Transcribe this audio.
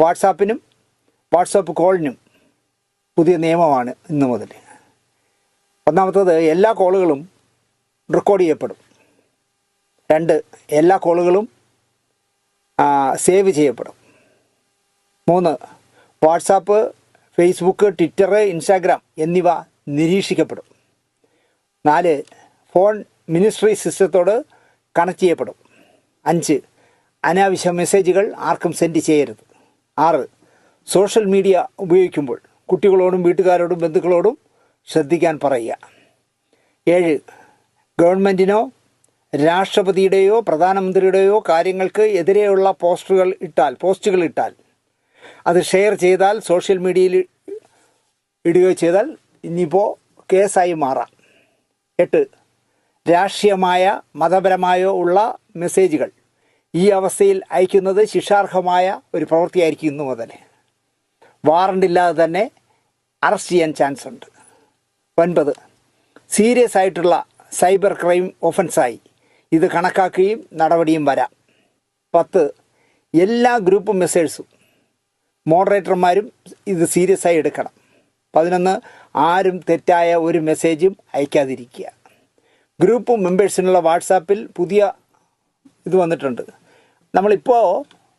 വാട്സാപ്പിനും WhatsApp കോളിനും പുതിയ നിയമമാണ് ഇന്നു മുതൽ. ഒന്നാമത്തത്, എല്ലാ കോളുകളും റെക്കോർഡ് ചെയ്യപ്പെടും. 2, എല്ലാ കോളുകളും സേവ് ചെയ്യപ്പെടും. 3, വാട്സാപ്പ്, ഫേസ്ബുക്ക്, ട്വിറ്റർ, ഇൻസ്റ്റാഗ്രാം എന്നിവ നിരീക്ഷിക്കപ്പെടും. 4, ഫോൺ മിനിസ്ട്രി സിസ്റ്റത്തോട് കണക്ട് ചെയ്യപ്പെടും. 5, അനാവശ്യ മെസ്സേജുകൾ ആർക്കും സെൻഡ് ചെയ്യരുത്. 6, സോഷ്യൽ മീഡിയ ഉപയോഗിക്കുമ്പോൾ കുട്ടികളോടും വീട്ടുകാരോടും ബന്ധുക്കളോടും ശ്രദ്ധിക്കാൻ പറയുക. 7, ഗവൺമെൻറ്റിനോ രാഷ്ട്രപതിയുടെയോ പ്രധാനമന്ത്രിയുടെയോ കാര്യങ്ങൾക്ക് എതിരെയുള്ള പോസ്റ്റുകൾ ഇട്ടാൽ അത് ഷെയർ ചെയ്താൽ, സോഷ്യൽ മീഡിയയിൽ ഇടുകയോ ചെയ്താൽ ഇനിയിപ്പോൾ കേസായി മാറാം. 8, രാഷ്ട്രീയമായ മതപരമായോ ഉള്ള മെസ്സേജുകൾ ഈ അവസ്ഥയിൽ അയക്കുന്നത് ശിക്ഷാർഹമായ ഒരു പ്രവൃത്തിയായിരിക്കും ഇന്നു മുതൽ. വാറണ്ടില്ലാതെ തന്നെ അറസ്റ്റ് ചെയ്യാൻ ചാൻസ് ഉണ്ട്. 9, സീരിയസ് ആയിട്ടുള്ള സൈബർ ക്രൈം ഒഫൻസായി ഇത് കണക്കാക്കുകയും നടപടിയും വരാം. 10, എല്ലാ ഗ്രൂപ്പ് മെസ്സേഴ്സും മോഡറേറ്റർമാരും ഇത് സീരിയസ് ആയി എടുക്കണം. 11, ആരും തെറ്റായ ഒരു മെസ്സേജും അയക്കാതിരിക്കുക. ഗ്രൂപ്പ് മെമ്പേഴ്സിനുള്ള വാട്സാപ്പിൽ പുതിയ ഇത് വന്നിട്ടുണ്ട്. നമ്മളിപ്പോൾ